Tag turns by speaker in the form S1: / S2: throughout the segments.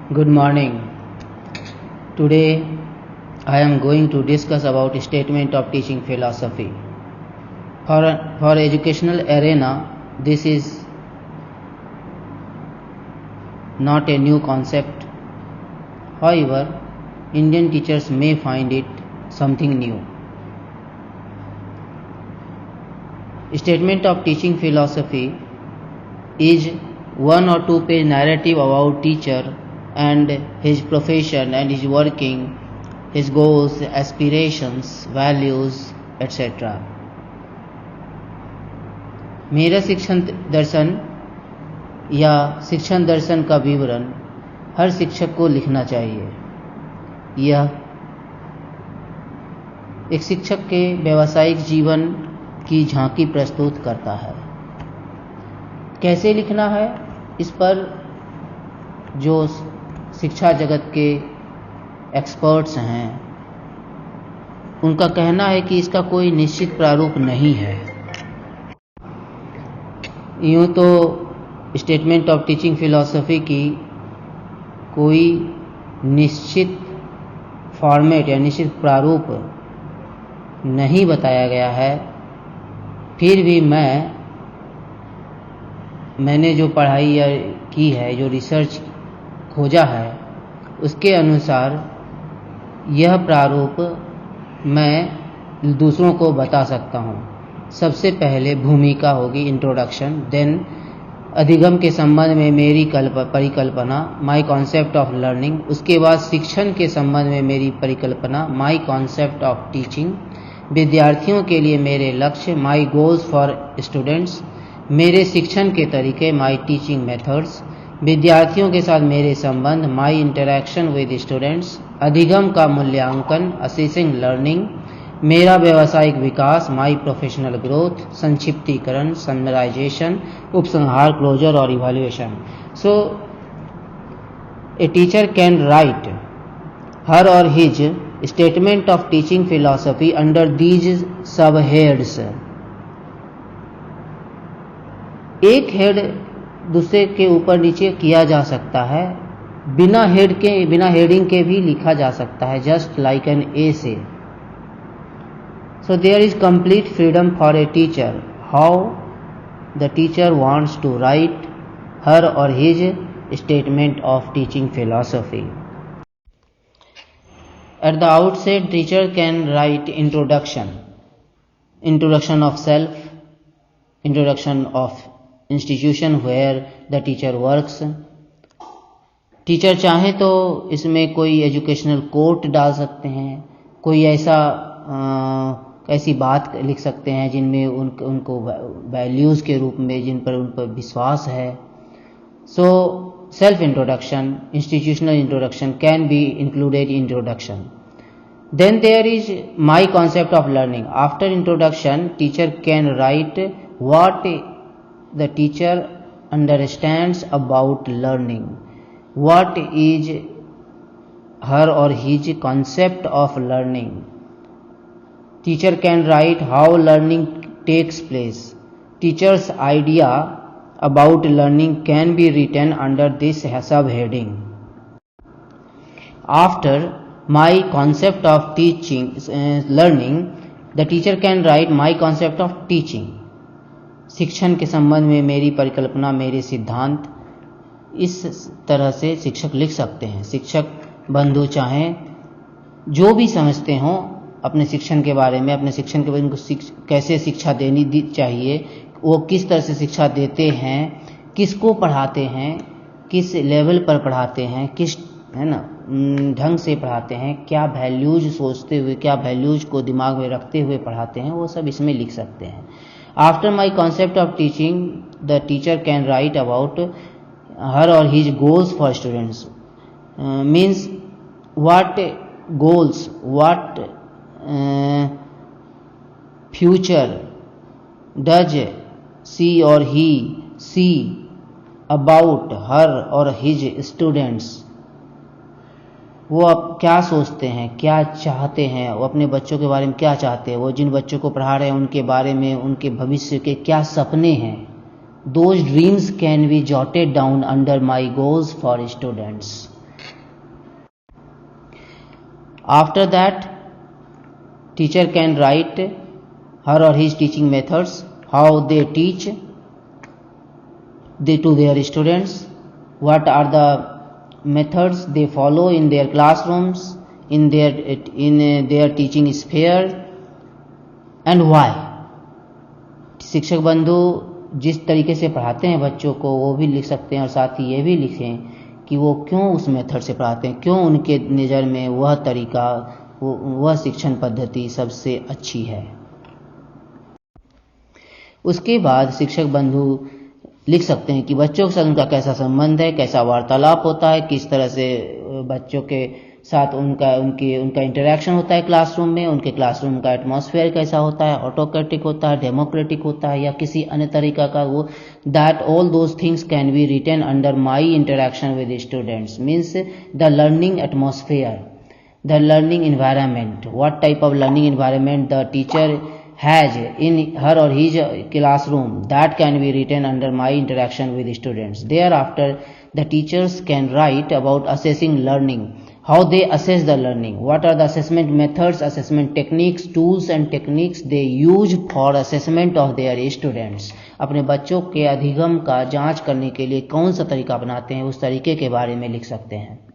S1: Good morning. Today I am going to discuss about statement of teaching philosophy. For educational arena, this is not a new concept. However, Indian teachers may find it something new. Statement of teaching philosophy is 1 or 2 page narrative about teacher and his profession and his working, his goals, aspirations, values, etc. मेरा शिक्षण दर्शन या शिक्षण दर्शन का विवरण हर शिक्षक को लिखना चाहिए। यह एक शिक्षक के व्यावसायिक जीवन की झांकी प्रस्तुत करता है। कैसे लिखना है, इस पर जो शिक्षा जगत के एक्सपर्ट्स हैं उनका कहना है कि इसका कोई निश्चित प्रारूप नहीं है। यूँ तो स्टेटमेंट ऑफ टीचिंग फिलॉसफी की कोई निश्चित फॉर्मेट या निश्चित प्रारूप नहीं बताया गया है, फिर भी मैंने जो पढ़ाई या की है, जो रिसर्च खोजा है, उसके अनुसार यह प्रारूप मैं दूसरों को बता सकता हूँ। सबसे पहले भूमिका होगी, इंट्रोडक्शन, देन अधिगम के संबंध में मेरी परिकल्पना, माय कॉन्सेप्ट ऑफ लर्निंग। उसके बाद शिक्षण के संबंध में मेरी परिकल्पना, माय कॉन्सेप्ट ऑफ टीचिंग। विद्यार्थियों के लिए मेरे लक्ष्य, माय गोल्स फॉर स्टूडेंट्स। मेरे शिक्षण के तरीके, माय टीचिंग मेथड्स। विद्यार्थियों के साथ मेरे संबंध, माय इंटरैक्शन विद स्टूडेंट्स। अधिगम का मूल्यांकन, असेसिंग लर्निंग। मेरा व्यावसायिक विकास, माय प्रोफेशनल ग्रोथ। संक्षिप्तीकरण, समराइजेशन, उपसंहार, क्लोजर और evaluation. So a teacher can write her और his statement of teaching philosophy under these sub heads. एक हेड दूसरे के ऊपर नीचे किया जा सकता है, बिना हेडिंग के भी लिखा जा सकता है, just like an essay. So there is complete freedom for a teacher how the teacher wants to write her और his statement of teaching philosophy. At the outset, teacher can write introduction of self, introduction of institution where the teacher works. Teacher चाहे तो इसमें कोई educational coat डाल सकते हैं, कोई ऐसी बात लिख सकते हैं जिनमें उनको वैल्यूज़ के रूप में जिन पर विश्वास है। सो self introduction, institutional introduction can be included in introduction. Then there is my concept of learning. After introduction, teacher can write what the teacher understands about learning. What is her or his concept of learning? Teacher can write how learning takes place. Teacher's idea about learning can be written under this subheading. After my concept of teaching learning, the teacher can write my concept of teaching. शिक्षण के संबंध में मेरी परिकल्पना, मेरे सिद्धांत, इस तरह से शिक्षक लिख सकते हैं। शिक्षक बंधु चाहें जो भी समझते हों अपने शिक्षण के बारे में, अपने शिक्षण के बारे में उनको कैसे शिक्षा देनी चाहिए, वो किस तरह से शिक्षा देते हैं, किसको पढ़ाते हैं, किस लेवल पर पढ़ाते हैं, किस ढंग से पढ़ाते हैं, क्या वैल्यूज सोचते हुए, क्या वैल्यूज को दिमाग में रखते हुए पढ़ाते हैं, वो सब इसमें लिख सकते हैं। After my concept of teaching, the teacher can write about her और his goals for students. Means what goals, what future does she or he see about her or his students। वो अब क्या सोचते हैं, क्या चाहते हैं, वो अपने बच्चों के बारे में क्या चाहते हैं, वो जिन बच्चों को पढ़ा रहे हैं उनके बारे में, उनके भविष्य के क्या सपने हैं। Those dreams can be jotted down under my goals for students. After that, teacher can write her or his teaching methods, how they teach to their students, what are the methods they follow in their classrooms, in their teaching sphere, and why. शिक्षक बंधु जिस तरीके से पढ़ाते हैं बच्चों को वो भी लिख सकते हैं, और साथ ही ये भी लिखें कि वो क्यों उस मेथड से पढ़ाते हैं, क्यों उनके नज़र में वह तरीका, वह शिक्षण पद्धति सबसे अच्छी है। उसके बाद शिक्षक बंधु लिख सकते हैं कि बच्चों के साथ उनका कैसा संबंध है, कैसा वार्तालाप होता है, किस तरह से बच्चों के साथ उनका इंटरेक्शन होता है क्लासरूम में, उनके क्लासरूम का एटमॉस्फेयर कैसा होता है, ऑटोक्रेटिक होता है, डेमोक्रेटिक होता है, या किसी अन्य तरीका का। वो that all those things can be written under my interaction with students, means the learning atmosphere, the learning environment, what type of learning environment the teacher has in her or his classroom, that can be written under my interaction with students. Thereafter, the teachers can write about assessing learning, how they assess the learning, what are the assessment methods, assessment techniques, tools and techniques they use for assessment of their students. अपने बच्चों के अधिगम का जांच करने के लिए कौन सा तरीका अपनाते हैं, उस तरीके के बारे में लिख सकते हैं।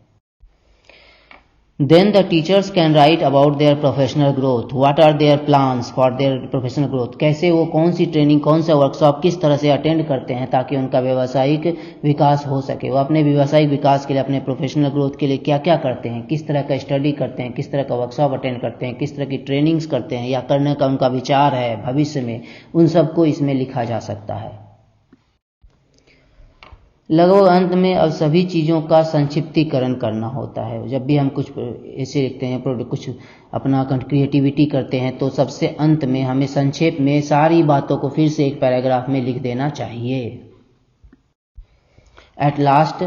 S1: Then the teachers can write about their professional growth, what are their plans for their professional growth, कैसे वो कौन सी ट्रेनिंग, कौन सा वर्कशॉप किस तरह से अटेंड करते हैं ताकि उनका व्यावसायिक विकास हो सके। वो अपने व्यावसायिक विकास के लिए, अपने प्रोफेशनल ग्रोथ के लिए क्या क्या करते हैं, किस तरह का स्टडी करते हैं, किस तरह का वर्कशॉप अटेंड करते हैं, किस तरह की ट्रेनिंग्स करते हैं या करने का उनका विचार है भविष्य में, उन सबको इसमें लिखा जा सकता है। लगभग अंत में अब सभी चीज़ों का संक्षिप्तीकरण करना होता है। जब भी हम कुछ ऐसे लिखते हैं, कुछ अपना क्रिएटिविटी करते हैं, तो सबसे अंत में हमें संक्षेप में सारी बातों को फिर से एक पैराग्राफ में लिख देना चाहिए। एट लास्ट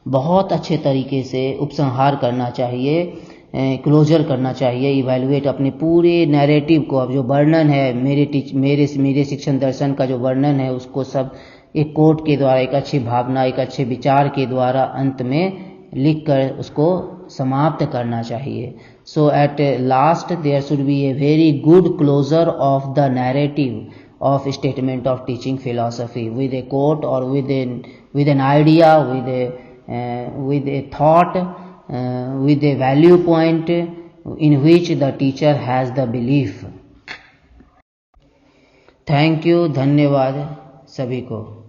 S1: बहुत अच्छे तरीके से उपसंहार करना चाहिए, क्लोजर करना चाहिए, इवैल्यूएट अपने पूरे नैरेटिव को। अब जो वर्णन है मेरे शिक्षण दर्शन का जो वर्णन है, उसको सब एक कोट के द्वारा, एक अच्छी भावना, एक अच्छे विचार के द्वारा अंत में लिखकर उसको समाप्त करना चाहिए। So at last there should be a very good closure of the narrative of statement of teaching philosophy with a quote और with an idea, with a thought, with a value point in which the teacher has the belief. Thank you, धन्यवाद सभी को।